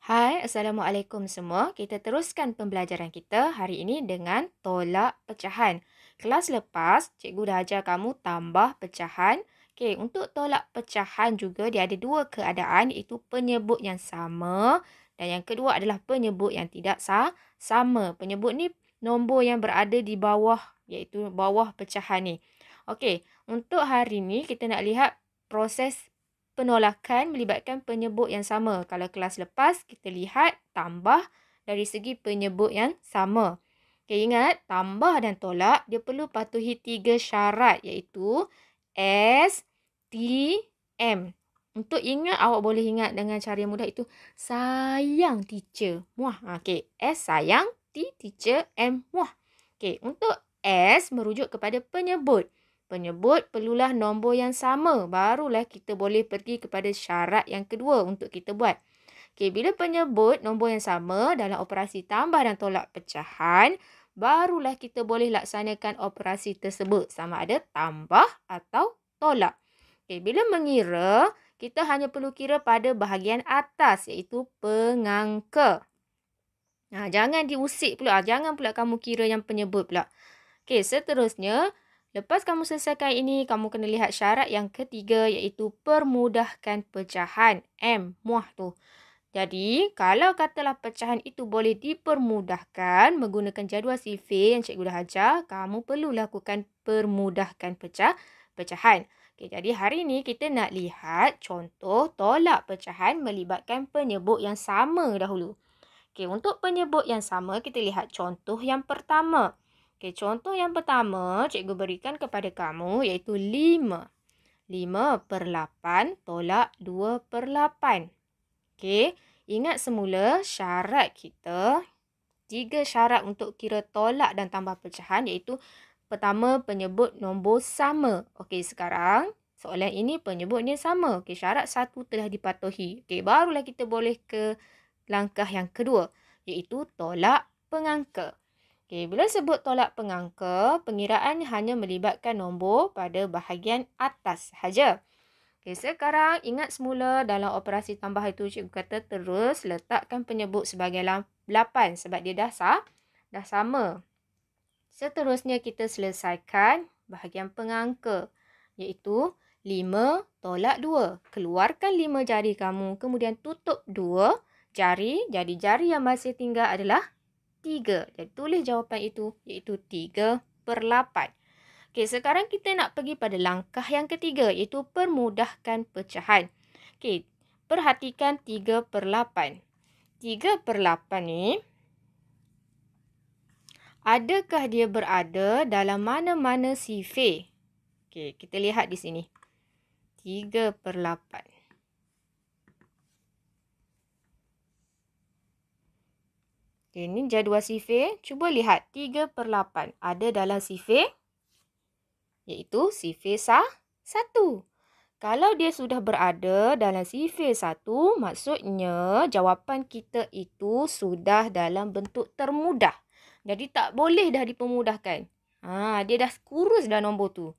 Hai, Assalamualaikum semua. Kita teruskan pembelajaran kita hari ini dengan tolak pecahan. Kelas lepas, cikgu dah ajar kamu tambah pecahan. Okey, untuk tolak pecahan juga dia ada dua keadaan iaitu penyebut yang sama dan yang kedua adalah penyebut yang tidak sama. Penyebut ni nombor yang berada di bawah iaitu bawah pecahan ni. Okey, untuk hari ni kita nak lihat proses penolakan melibatkan penyebut yang sama. Kalau kelas lepas, kita lihat tambah dari segi penyebut yang sama. Okay, ingat, tambah dan tolak, dia perlu patuhi 3 syarat iaitu S, T, M. Untuk ingat, awak boleh ingat dengan cara yang mudah itu sayang teacher. Muah. Okay, S sayang, T teacher, M muah. Okay, untuk S merujuk kepada penyebut. Penyebut perlulah nombor yang sama. Barulah kita boleh pergi kepada syarat yang kedua untuk kita buat. Okey, bila penyebut nombor yang sama dalam operasi tambah dan tolak pecahan, barulah kita boleh laksanakan operasi tersebut sama ada tambah atau tolak. Okey, bila mengira, kita hanya perlu kira pada bahagian atas iaitu pengangka. Jangan diusik pula. Jangan pula kamu kira yang penyebut pula. Okey, seterusnya, lepas kamu selesaikan ini, kamu kena lihat syarat yang ketiga iaitu permudahkan pecahan. M, muah tu. Jadi, kalau katalah pecahan itu boleh dipermudahkan menggunakan jadual sifir yang cikgu dah ajar, kamu perlu lakukan permudahkan pecahan. Okey, jadi hari ini kita nak lihat contoh tolak pecahan melibatkan penyebut yang sama dahulu. Okey, untuk penyebut yang sama, kita lihat contoh yang pertama. Okey, contoh yang pertama cikgu berikan kepada kamu iaitu 5. 5/8 tolak 2/8. Okey, ingat semula syarat kita. 3 syarat untuk kira tolak dan tambah pecahan iaitu pertama, penyebut nombor sama. Okey, sekarang soalan ini penyebutnya sama. Okey, syarat 1 telah dipatuhi. Okey, barulah kita boleh ke langkah yang kedua iaitu tolak pengangka. Okey, bila sebut tolak pengangka, pengiraan hanya melibatkan nombor pada bahagian atas sahaja. Okey, sekarang ingat semula dalam operasi tambah itu cikgu kata terus letakkan penyebut sebagai 8 sebab dia dah sama. Seterusnya kita selesaikan bahagian pengangka iaitu 5 tolak 2. Keluarkan 5 jari kamu, kemudian tutup 2 jari. Jadi jari yang masih tinggal adalah 3. Jadi tulis jawapan itu iaitu 3/8. Okey, sekarang kita nak pergi pada langkah yang ketiga iaitu permudahkan pecahan. Okey, perhatikan 3/8. 3/8 ni adakah dia berada dalam mana-mana sifir? Okey, kita lihat di sini. 3/8. Okay, ini jadual sifir. Cuba lihat 3/8 ada dalam sifir iaitu sifir 1. Kalau dia sudah berada dalam sifir 1, maksudnya jawapan kita itu sudah dalam bentuk termudah. Jadi tak boleh dah dipermudahkan. Dia dah kurus dah nombor tu.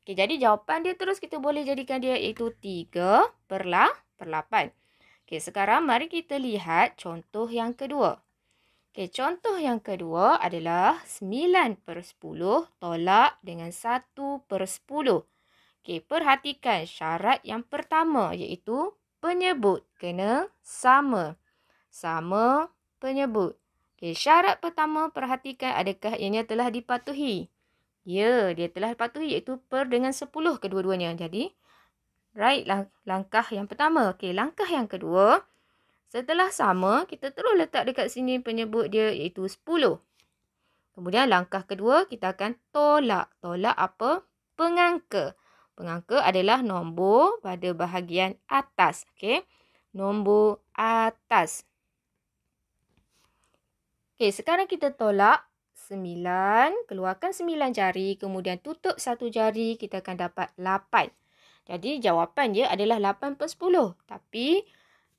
Okay, jadi jawapan dia terus kita boleh jadikan dia iaitu 3/8. Okay, sekarang mari kita lihat contoh yang kedua. Okey, contoh yang kedua adalah 9/10 tolak dengan 1/10. Okey, perhatikan syarat yang pertama iaitu penyebut kena sama. Sama penyebut. Okey, syarat pertama perhatikan adakah ianya telah dipatuhi. Ya, dia telah dipatuhi iaitu per dengan 10 kedua-duanya. Jadi, right langkah yang pertama. Okey, langkah yang kedua. Setelah sama, kita terus letak dekat sini penyebut dia iaitu 10. Kemudian langkah kedua, kita akan tolak. Tolak apa? Pengangka. Pengangka adalah nombor pada bahagian atas. Okey, nombor atas. Okey, sekarang kita tolak 9. Keluarkan 9 jari. Kemudian tutup 1 jari. Kita akan dapat 8. Jadi jawapan dia adalah 8/10. Tapi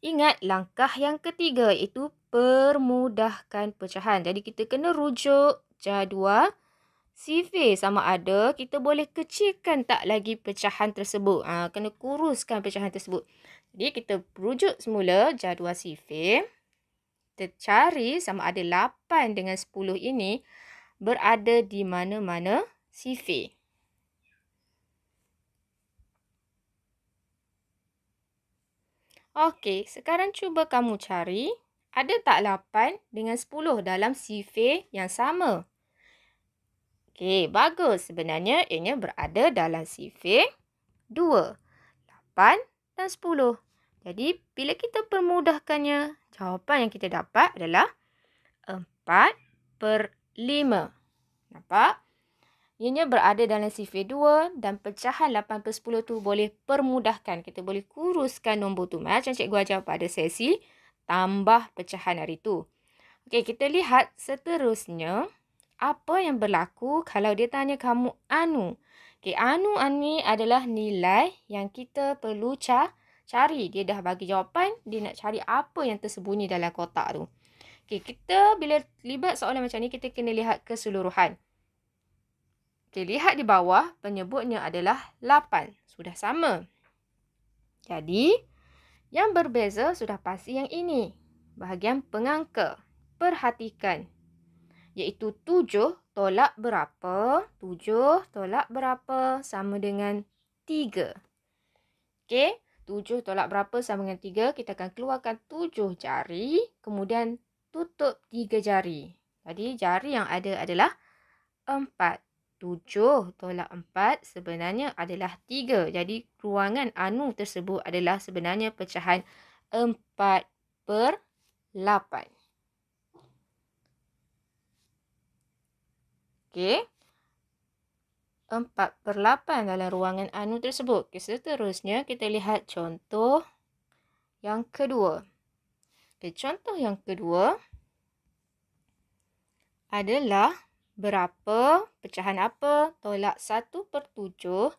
ingat langkah yang ketiga iaitu permudahkan pecahan. Jadi kita kena rujuk jadual sifir sama ada kita boleh kecilkan tak lagi pecahan tersebut. Kena kuruskan pecahan tersebut. Jadi kita rujuk semula jadual sifir. kita cari sama ada 8 dengan 10 ini berada di mana-mana sifir. Okey, sekarang cuba kamu cari, ada tak 8 dengan 10 dalam sifir yang sama? Okey, bagus. Sebenarnya ianya berada dalam sifir 2, 8 dan 10. Jadi, bila kita permudahkannya, jawapan yang kita dapat adalah 4/5. Nampak? Ianya berada dalam sifir 2 dan pecahan 8/10 tu boleh permudahkan. Kita boleh kuruskan nombor tu. Macam cikgu ajar pada sesi tambah pecahan hari tu. Okey, kita lihat seterusnya apa yang berlaku kalau dia tanya kamu anu. Okey, anu ni adalah nilai yang kita perlu cari. Dia dah bagi jawapan, dia nak cari apa yang tersembunyi dalam kotak tu. Okey, kita bila libat soalan macam ni, kita kena lihat keseluruhan. Okey, lihat di bawah, penyebutnya adalah 8. Sudah sama. Jadi, yang berbeza sudah pasti yang ini. Bahagian pengangka. Perhatikan. Iaitu 7 tolak berapa? 7 tolak berapa sama dengan 3. Okey, 7 tolak berapa sama dengan 3? Kita akan keluarkan 7 jari, kemudian tutup 3 jari. Jadi, jari yang ada /4. 7 tolak 4 sebenarnya adalah 3. Jadi, ruangan anu tersebut adalah sebenarnya pecahan 4/8. Okey. 4/8 dalam ruangan anu tersebut. Okay, seterusnya, kita lihat contoh yang kedua. Okay, contoh yang kedua adalah berapa pecahan apa tolak 1/7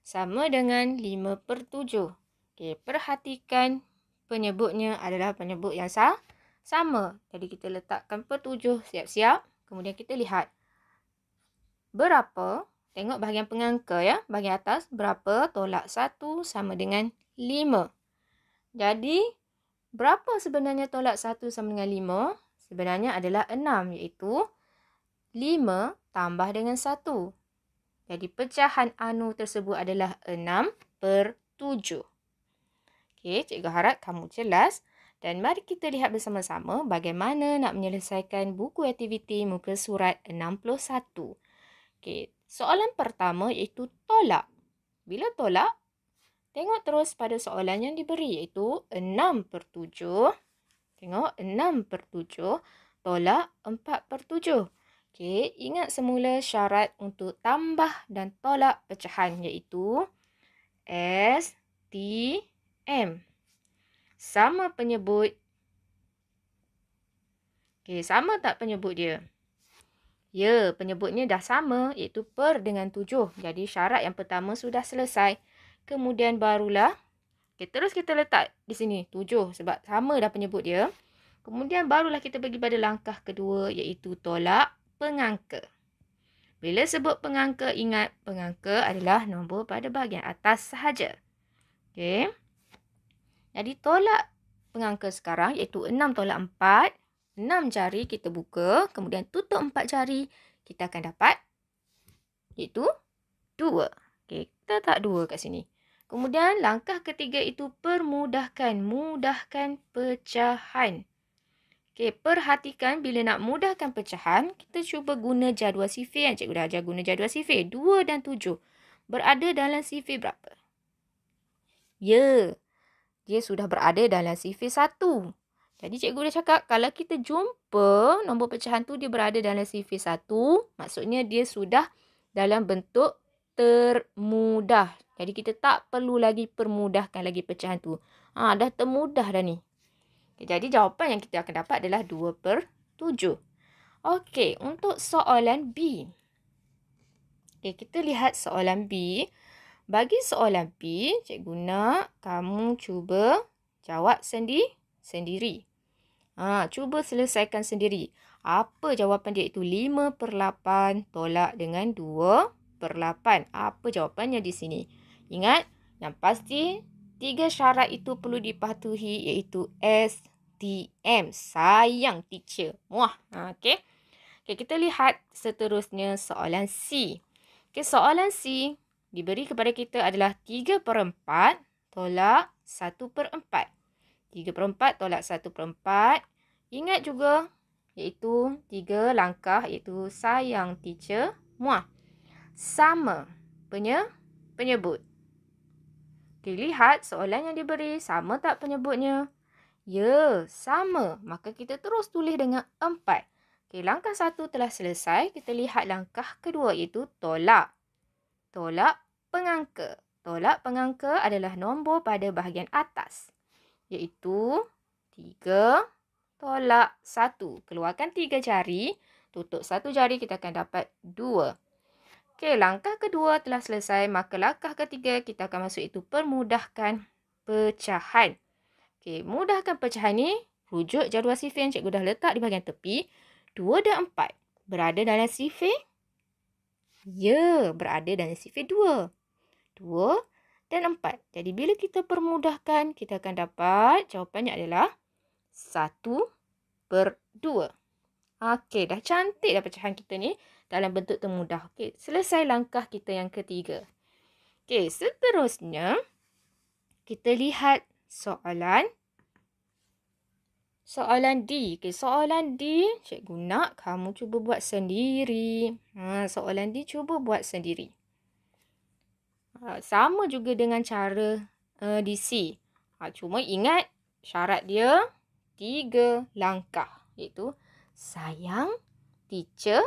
sama dengan 5/7. Okay, perhatikan penyebutnya adalah penyebut yang sama. Jadi, kita letakkan per 7 siap-siap. Kemudian, kita lihat berapa. Tengok bahagian pengangka ya. Bahagian atas, berapa tolak 1 sama dengan 5. Jadi, berapa sebenarnya tolak 1 sama dengan 5? Sebenarnya adalah 6, iaitu 5 tambah dengan 1. Jadi, pecahan anu tersebut adalah 6/7. Okey, cikgu harap kamu jelas. Dan mari kita lihat bersama-sama bagaimana nak menyelesaikan buku aktiviti muka surat 61. Okey, soalan pertama iaitu tolak. Bila tolak, tengok terus pada soalan yang diberi iaitu 6/7. Tengok 6/7 tolak 4/7. Okey, ingat semula syarat untuk tambah dan tolak pecahan iaitu STM. Sama penyebut. Okey, sama tak penyebut dia? Ya, penyebutnya dah sama iaitu per dengan 7. Jadi syarat yang pertama sudah selesai. Kemudian barulah, terus kita letak di sini 7 sebab sama dah penyebut dia. Kemudian barulah kita pergi pada langkah kedua iaitu tolak pengangka. Bila sebut pengangka, ingat pengangka adalah nombor pada bahagian atas sahaja. Okey. Jadi tolak pengangka sekarang iaitu 6 tolak 4. 6 jari kita buka, kemudian tutup 4 jari, kita akan dapat iaitu 2. Okey, kita letak 2 kat sini. Kemudian langkah ketiga itu permudahkan, mudahkan pecahan. Okey, perhatikan bila nak mudahkan pecahan, kita cuba guna jadual sifir yang cikgu dah ajar guna jadual sifir. 2 dan 7 berada dalam sifir berapa? Ya, dia sudah berada dalam sifir 1. Jadi cikgu dah cakap kalau kita jumpa nombor pecahan tu dia berada dalam sifir 1, maksudnya dia sudah dalam bentuk termudah. Jadi kita tak perlu lagi permudahkan lagi pecahan tu. Dah termudah dah ni. Jadi jawapan yang kita akan dapat adalah 2/7. Okey, untuk soalan B. Okey, kita lihat soalan B. Bagi soalan B, cikgu nak kamu cuba jawab sendiri. Cuba selesaikan sendiri. Apa jawapan dia itu? 5/8 tolak dengan 2/8. Apa jawapannya di sini? Ingat, yang pasti 3 syarat itu perlu dipatuhi iaitu STM. TM. Sayang teacher. Muah. Okey. Okey, kita lihat seterusnya soalan C. Okey, soalan C diberi kepada kita adalah 3/4 tolak 1/4. 3/4 tolak 1/4. Ingat juga iaitu 3 langkah iaitu sayang teacher, muah. Sama penyebut. Okey, lihat soalan yang diberi, sama tak penyebutnya? Ya, sama. Maka kita terus tulis dengan 4. Okey, langkah 1 telah selesai. Kita lihat langkah kedua iaitu tolak. Tolak pengangka. Tolak pengangka adalah nombor pada bahagian atas. Iaitu 3 tolak 1. Keluarkan 3 jari. Tutup 1 jari, kita akan dapat 2. Okey, langkah kedua telah selesai. Maka langkah ketiga kita akan masuk itu permudahkan pecahan. Okey, mudahkan pecahan ni. Rujuk jadual sifir yang cikgu dah letak di bahagian tepi. 2 dan 4 berada dalam sifir? Ya, berada dalam sifir 2. 2 dan 4. Jadi, bila kita permudahkan, kita akan dapat jawapannya adalah 1/2. Okey, dah cantik dah pecahan kita ni dalam bentuk termudah. Okey, selesai langkah kita yang ketiga. Okey, seterusnya kita lihat soalan D. Okey, soalan D, cikgu nak kamu cuba buat sendiri. Soalan D cuba buat sendiri. Sama juga dengan cara di C. Cuma ingat syarat dia 3 langkah. Iaitu sayang, teacher,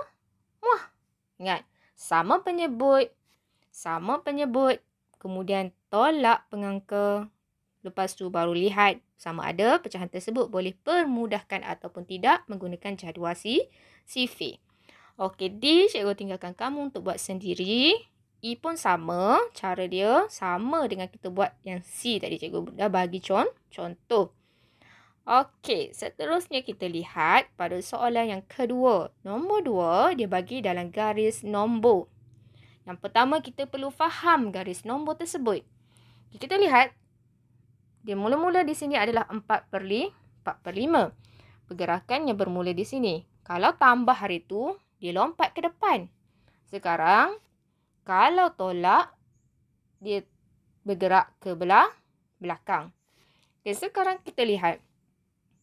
muah. Ingat, sama penyebut, kemudian tolak pengangka. Lepas tu baru lihat sama ada pecahan tersebut boleh permudahkan ataupun tidak menggunakan jadual sifir. Okey, D cikgu tinggalkan kamu untuk buat sendiri. E pun sama, cara dia sama dengan kita buat yang C tadi. Cikgu dah bagi contoh. Okey, seterusnya kita lihat pada soalan yang kedua. Nombor 2, dia bagi dalam garis nombor. Yang pertama, kita perlu faham garis nombor tersebut. Kita lihat, dia mula-mula di sini adalah 4/5. Pergerakannya bermula di sini. Kalau tambah hari itu, dia lompat ke depan. Sekarang, kalau tolak, dia bergerak ke belakang. Okay, sekarang kita lihat.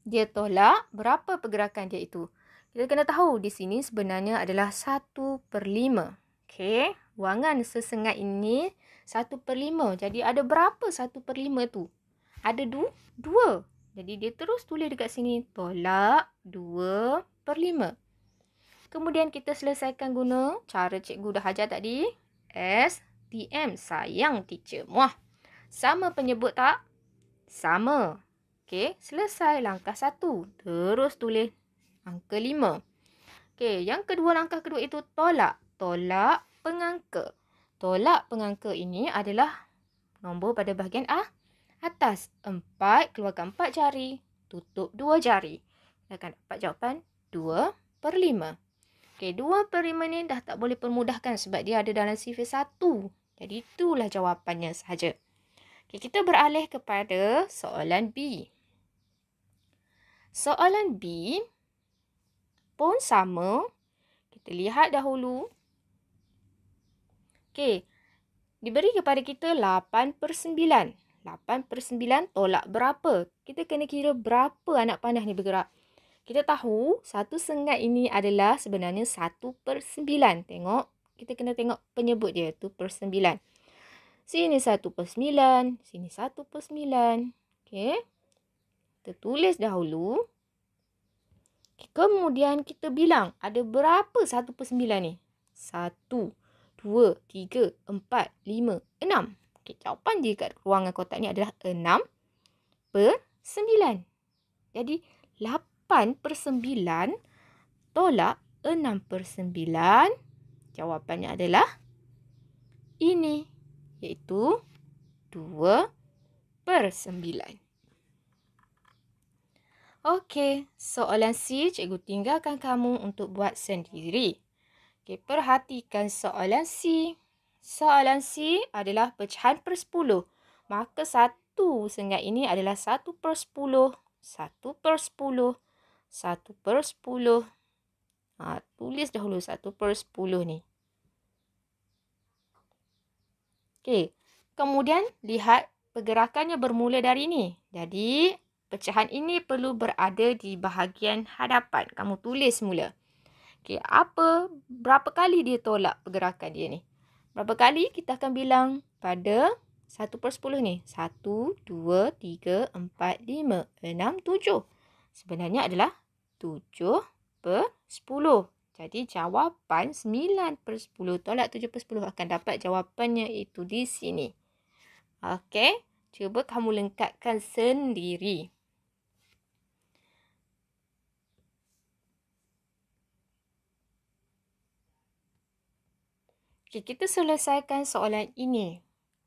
Dia tolak, berapa pergerakan dia itu? Kita kena tahu di sini sebenarnya adalah 1/5. Okey, ruangan sesengat ini 1/5. Jadi ada berapa 1/5 tu? Ada 2. Jadi dia terus tulis dekat sini. Tolak 2/5. Kemudian kita selesaikan guna cara cikgu dah ajar tadi. STM. Sayang teacher. Muah. Sama penyebut tak? Sama. Okey, selesai langkah 1. Terus tulis angka 5. Okey, yang kedua, langkah kedua itu tolak. Tolak pengangka. Tolak pengangka ini adalah nombor pada bahagian atas. 4, keluarkan 4 jari. Tutup 2 jari. Kita akan dapat jawapan 2/5. Okey, 2/5 ni dah tak boleh permudahkan sebab dia ada dalam sifir 1. Jadi itulah jawapannya sahaja. Okey, kita beralih kepada soalan B. Soalan B pun sama. Kita lihat dahulu. Okey, diberi kepada kita 8/9. 8/9 tolak berapa? Kita kena kira berapa anak panah ni bergerak. Kita tahu satu sengat ini adalah sebenarnya 1/9. Tengok, kita kena tengok penyebut dia tu per9. Sini 1/9, sini 1/9. Okey. Kita tulis dahulu. Kemudian kita bilang ada berapa 1/9 ni? 1, 2, 3, 4, 5, 6. Okey, jawapan dia kat ruangan kotak ni adalah 6/9. Jadi 8/9 tolak 6/9. Jawapannya adalah ini, iaitu 2/9. Okey, soalan C cikgu tinggalkan kamu untuk buat sendiri. Okey, perhatikan soalan C. Soalan C adalah pecahan per 10. Maka satu sengat ini adalah 1/10 1/10. 1/10. Tulis dahulu 1/10 ni. Okey. Kemudian lihat pergerakannya bermula dari ni. Jadi, pecahan ini perlu berada di bahagian hadapan. Kamu tulis mula. Okey, berapa kali dia tolak pergerakan dia ni? Berapa kali? Kita akan bilang pada 1/10 ni. 1, 2, 3, 4, 5, 6, 7. Sebenarnya adalah 7/10. Jadi jawapan 9/10 tolak 7/10 akan dapat jawapannya itu di sini. Okey, cuba kamu lengkapkan sendiri. Okey, kita selesaikan soalan ini.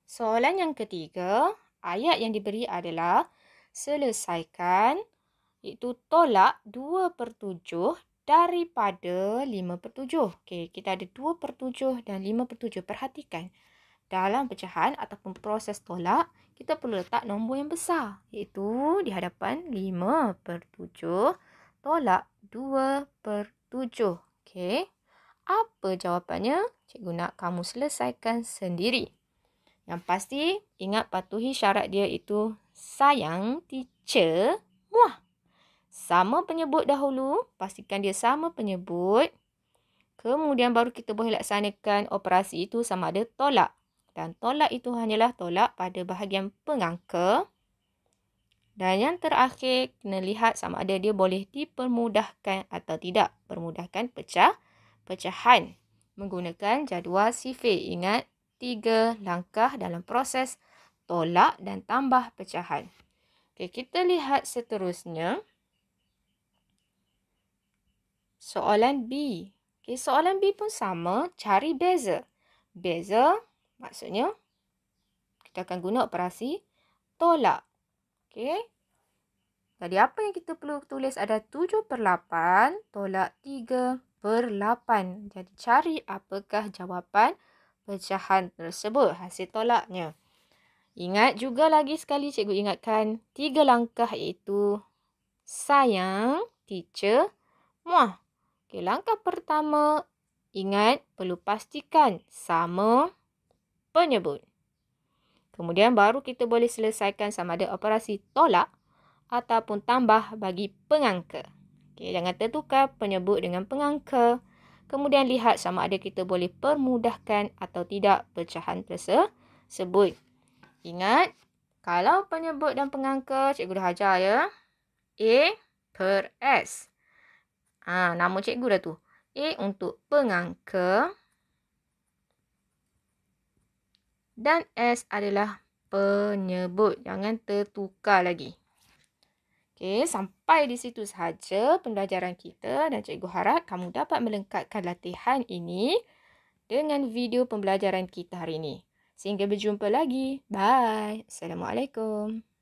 Soalan yang ketiga, ayat yang diberi adalah selesaikan, iaitu tolak 2/7 daripada 5/7. Okey, kita ada 2/7 dan 5/7. Perhatikan, dalam pecahan ataupun proses tolak, kita perlu letak nombor yang besar, iaitu di hadapan 5/7 tolak 2/7. Okey, apa jawapannya? Cikgu nak kamu selesaikan sendiri. Yang pasti, ingat patuhi syarat dia itu sayang teacher muah. Sama penyebut dahulu, pastikan dia sama penyebut. Kemudian baru kita boleh laksanakan operasi itu sama ada tolak. Dan tolak itu hanyalah tolak pada bahagian pengangka. Dan yang terakhir, kena lihat sama ada dia boleh dipermudahkan atau tidak. Permudahkan pecahan menggunakan jadual sifir. Ingat, 3 langkah dalam proses tolak dan tambah pecahan. Okey, kita lihat seterusnya. Soalan B. Okey, soalan B pun sama, cari beza. Beza maksudnya kita akan guna operasi tolak. Okey. Jadi apa yang kita perlu tulis ada 7/8 tolak 3/8. Jadi cari apakah jawapan pecahan tersebut, hasil tolaknya. Ingat juga lagi sekali cikgu ingatkan 3 langkah iaitu sayang teacher muah. Okey, langkah pertama, ingat perlu pastikan sama penyebut. Kemudian baru kita boleh selesaikan sama ada operasi tolak ataupun tambah bagi pengangka. Okey, jangan tertukar penyebut dengan pengangka. Kemudian lihat sama ada kita boleh permudahkan atau tidak pecahan tersebut. Ingat, kalau penyebut dan pengangka, cikgu dah ajar ya. A per S. Nama cikgu dah tu. A untuk pengangka dan S adalah penyebut. Jangan tertukar lagi. Okey, sampai di situ sahaja pembelajaran kita dan cikgu harap kamu dapat melengkapkan latihan ini dengan video pembelajaran kita hari ini. Sehingga berjumpa lagi. Bye. Assalamualaikum.